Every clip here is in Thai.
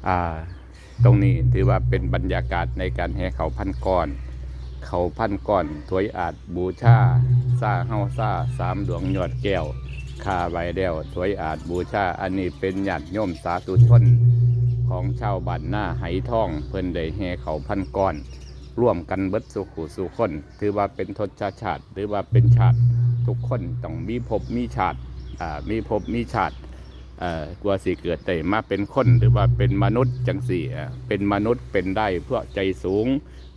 อ่าตรงนี้ถือว่าเป็นบรรยากาศในการแห่เขาพันก้อนเขาพันก้อนถวยอาจบูชาซาเฮาซาสามดวงยอดแก้วคาใบเดวถวยอาจบูชาอันนี้เป็นญาติโยมสาธุชนของชาวบ้านหน้าไหทองเพิ่นได้แห่เขาพันก้อนร่วมกันเบิดสุขุสุคนถือว่าเป็นทศชาติหรือว่าเป็นชาติทุกคนต้องมีภพมีชาติมีภพมีชาติกว่าสิเกิดได้มาเป็นคนหรือว่าเป็นมนุษย์จังสี่เป็นมนุษย์เป็นได้เพื่อใจสูง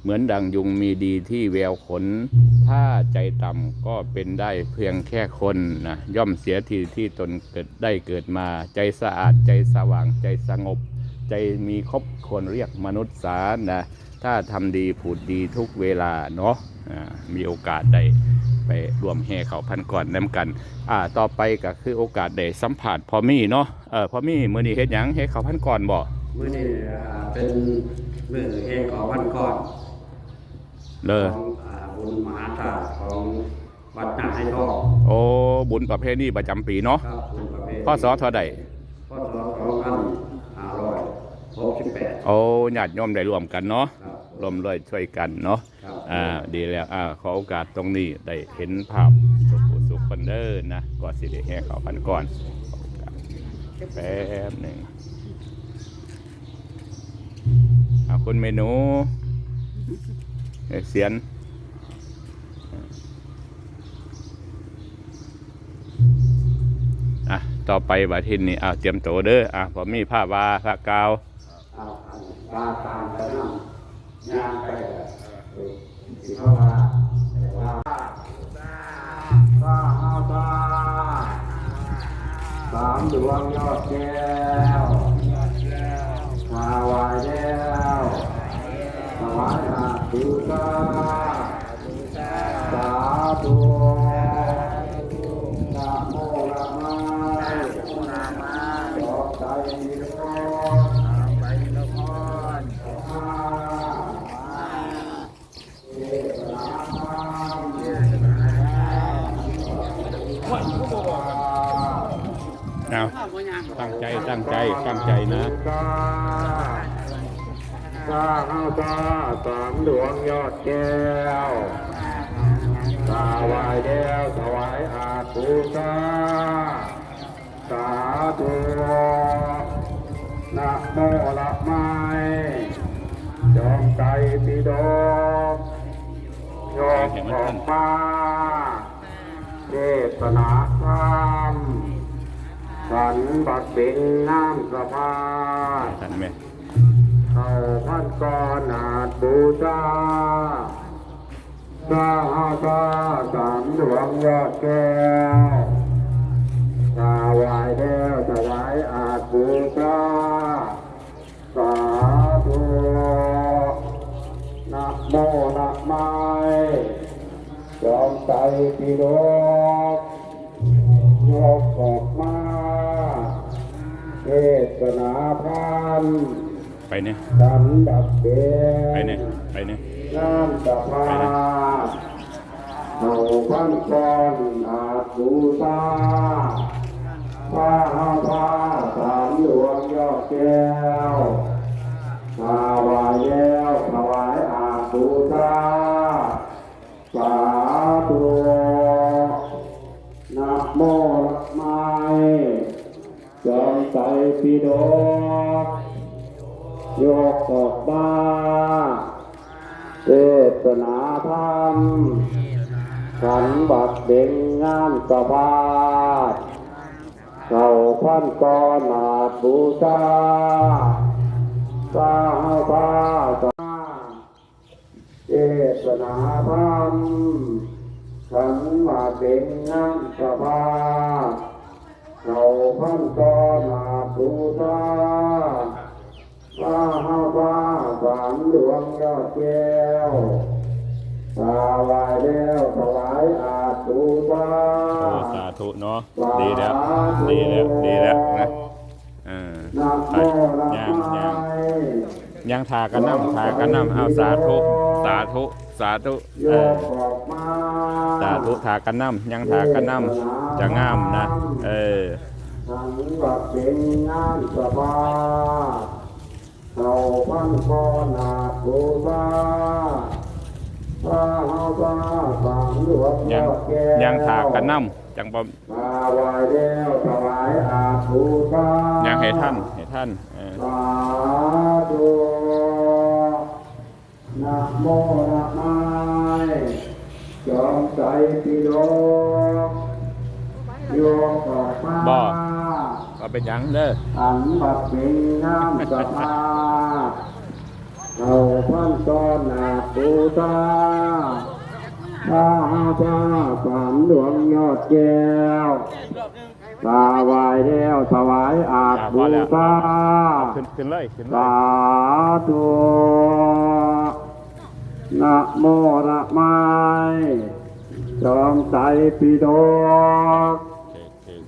เหมือนดังยุงมีดีที่แววขนถ้าใจต่ำก็เป็นได้เพียงแค่คนนะย่อมเสียทีที่ตนเกิดได้เกิดมาใจสะอาดใจสว่างใจสงบใจมีครบควรเรียกมนุษย์สานะถ้าทำดีพูดดีทุกเวลาเนาะมีโอกาสได้ไปรวมแห่เขาพันก่อนน้ำกันต่อไปก็คือโอกาสได้สัมผัสพอมี่เนาะพอมี่มื้อนี้เฮ็ดหยังแห่เขาพันก่อนบ่มื้อนี้เป็นมื้อแห่เขาพันก่อนของบุญมหาธาตุของวัดหน้าไหทองโอ้บุญประเพณีประจำปีเนาะครับบุญประเพณีพศเท่าใดพศ2568โอ้ญาติโยมได้ร่วมกันเนาะร่วมด้วยช่วยกันเนาะดีแล้วขอโอกาสตรงนี้ได้เห็นภาพสุขคนเด้อนะก่อนสิได้แห่เขาพันก่อนแป๊บหนึ่งคุณเมนูเสียนต่อไปบัดทีนี้เตรียมโตเด้อผมมีผ้าวาผ้ากาวตาตามไปนั่งย่างไปสิเข้ามาสามดวงยอดแก้วมาวายแล้วถวายอาบูชาสาธุนะโมนะมาขอใจมีพรไปละพรตั้งใจนะสาสามดวงยอดแก้วถวายแก้วถวายอาบูชาสาธุนะโมละไมจอมใจปิฎกยกออกมาเทศนาธรรมสันบัดเป็นน้ำสะพานเข้าพันก่อนอาจบูชาสาสามดวงยอดแก้วถวายแก้วถวายอาจบูชาสาธุนะโมนะไมจอมใจปิฎกยกออกมาเทศนาธรรมไปเนี่ยสันดับเด่ไปเนี่ยน้ำสะพานเอาพันก่อนอาบูชาผ้าสามดวงยอดแก้วถวายแก้วถวายอาบูชาสาธุนะโมละไมจอมใจปิฎกยกออกมาเทศนาธรรมขันบัดเบ่งงานสะพานเข้าพันก่อนอาบูชาสาเทศนาธรรมขันบัดเบ่งงานสะพานเข้าพันก่อนอาบูชาสามดวงยอดแก้วถวายแล้วถวายอาบูชาสาธุเนาะดีแล้วนะยังทากันน้ำเอาสาธุสาธุทากันน้ำยังทากันน้ำจะงามนะทั้งวัดเป็นงานสภา พันก่อนนาบูชาพระเฮาพระสามดวงย ยัง อดแก้ว ยังถากกันน้ำจังบ่ มาไหว้แล้วถวายอาบูชา ยังให้ท่าน สาธุนะโมนะไม้จอมใจปิโดกโยกออกมา ก็เป็นหยังเด้อ อันบัดเป็นน้ำสภาเราพันก้อนนาปูตาพระเจ้าสามดวงยอดแก้วตาไหวแล้วถวายอาบบูชา ขึ้นเลย สาธุนะโมนะไม้จอมใจปิโดก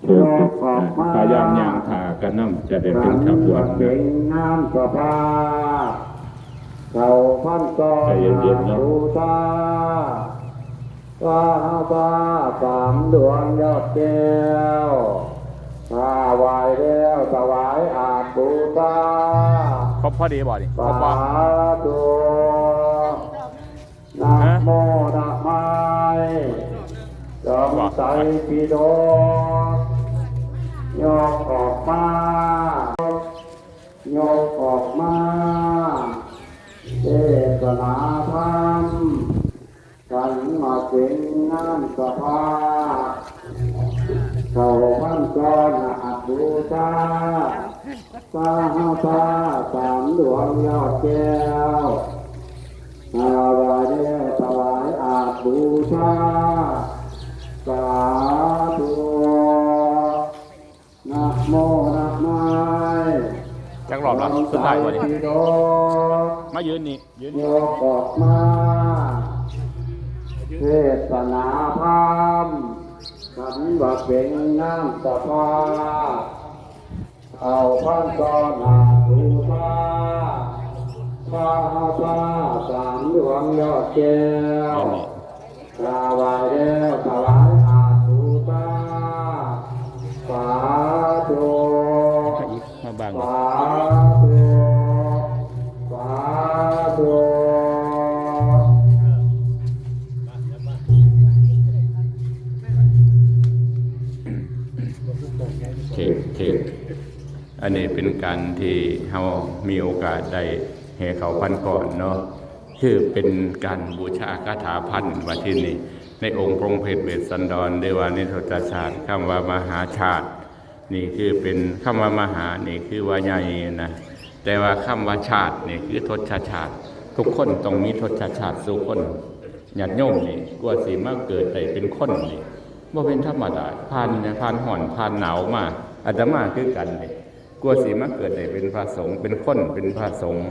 โยกออกมา พยายามย่างถากันน้ำจะได้เป็นขบวน เป็นน้ำสภาเขาพันก่อน ใจเย็นๆเนาะ บูชาพระบาสามดวงยอดแก้วถ้าไหวแล้วถวายอาบบูชา ครบพอดีบ่ดิคร สา บบ่ ธุนะโมนะไม้จอมใจปิโดกยกออกมายกออกมาเทศนาธรรมกันมาเป็นน้ำสภาเขาพันก้อนอาบูชาสาธาสามดวงยอดแก้วอาวาเดถวายอาบูชาสาธุนะโมนะไม้ จักรอบละสุดท้ายบ่ดิ ปิโดก มายืนนี่ยืน โยกออกมาเทศนาธรรมขันว่าเป็นน้ำสภาเอาพันก่อนหาบูชาพระพาสามดวงยอดแก้วกราบไหว้แล้วถวายอาบูชาสาธุ อีกมาบัง สาธุสาธุ เขตอันนี้เป็นการที่เรามีโอกาสได้ให้เขาพันก่อนเนาะคือเป็นการบูชาคาถาพันว่าที่นี่ในองค์พระเพชรเวสสันดรเดวานิโทตชาติคำว่ามหาชาตินี่คือเป็นคำว่ามหานี่คือว่าใหญ่นะแต่ว่าคำว่าชาตินี่คือทศชาติทุกคนต้องมีทศชาติสุคนญาติโยมนี่กว่าสิมาเกิดได้เป็นคนนี่บ่เป็นธรรมดาผ่านห่อนผ่านหนาวมาอาตมาคือกันนี่กว่าสิมาเกิดได้เป็นพระสงฆ์เป็นคนเป็นพระสงฆ์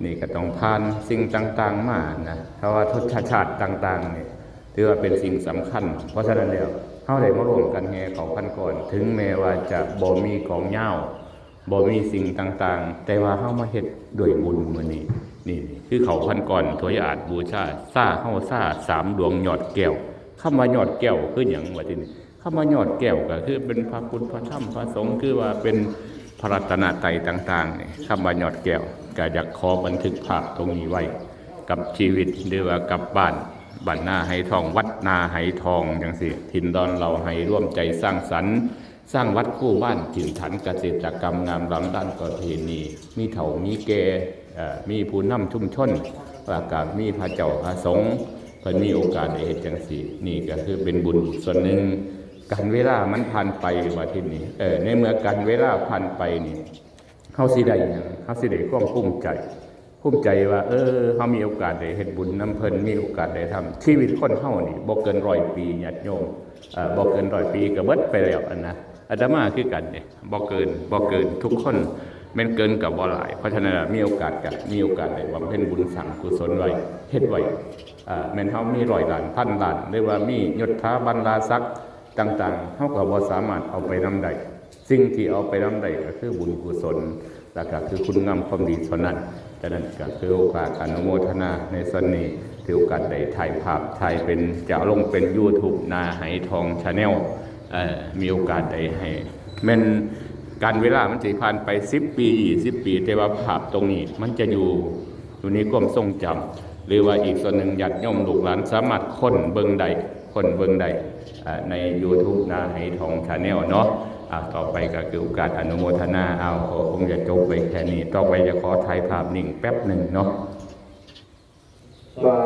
นี่ก็ต้องผ่านสิ่งต่างๆมานะเพราะว่าทศชาติต่างๆนี่ถือว่าเป็นสิ่งสำคัญเพราะฉะนั้นแล้วเฮาได้มาร่วมกันแห่เขาพันก่อนถึงแม้ว่าจะบ่มีของเหย้าบ่มีสิ่งต่างๆแต่ว่าเฮามาเฮ็ดด้วยบุญมื้อนี้นี่คือเขาพันก่อนถวยอาจบูชาซ่าเฮาซ่าสามดวงยอดแก้วคำว่ายอดแก้วคือหยังว่าที่นี่คำว่ายอดแก้วก็คือเป็นพระพุทธพระธรรมพระสงฆ์คือว่าเป็นพระรัตนตรัยต่างๆนี่คำว่ายอดแก้วก็อยากขอบันทึกภาพตรงนี้ไว้กับชีวิตหรือว่ากับบ้านนาไหทองวัดนาไหทองจังซี่ถิ่นดอนเราให้ร่วมใจสร้างสรรค์สร้างวัดคู่บ้านถิ่นฐานเกษตรกรรมงามล้ำด้านประเพณีมีเฒ่ามีแก่มีผู้นำชุมชนแล้วก็มีพระเจ้าพระสงฆ์เพิ่นมีโอกาสได้เฮ็ดจังซี่นี่ก็คือเป็นบุญส่วนหนึ่งการเวลามันผ่านไปว่าที่นี่ในเมื่อการเวลาผ่านไปนี่เฮาสิได้หยังเฮาสิได้ความภูมิใจว่าเฮามีโอกาสได้เฮ็ดบุญนำเพิ่นมีโอกาสได้ทำชีวิตคนเฮานี่บ่เกิน100 ปีญาติโยมบ่เกิน100 ปีก็เบิดไปแล้วอันนะอาตมาคือกันนี่บ่เกินทุกคนแม่นเกินก็บ่หลายเพราะฉะนั้นมีโอกาสได้บำเพ็ญบุญสร้างกุศลไว้เฮ็ดไว้แม่นเฮามี100ล้านพันล้านหรือว่ามียศถาบรรดาศักดิ์ต่างๆเฮาก็บ่สามารถเอาไปนำได้สิ่งที่เอาไปนำได้ก็คือบุญกุศลแล้วก็คือคุณงามความดีเท่านั้นฉะนั้นก็คือโอกาสอนุโมทนาในส่วนนี้ถือโอกาสได้ถ่ายภาพถ่ายเป็นจะลงเป็น YouTube นาไหทอง Channel มีโอกาสได้ให้แม่น การเวลามันสิผ่านไป10 ปี20 ปีแต่ว่าภาพตรงนี้มันจะอยู่ในความทรงจำหรือว่าอีกส่วนหนึ่งญาติโยมลูกหลานสามารถค้นเบิ่งได้ใน YouTube นาไหทอง Channel เนาะต่อไปก็คือโอกาสอนุโมทนาคงจะจบไปแค่นี้ต่อไปจะขอถ่ายภาพนิ่งแป๊บหนึ่งเนาะ สา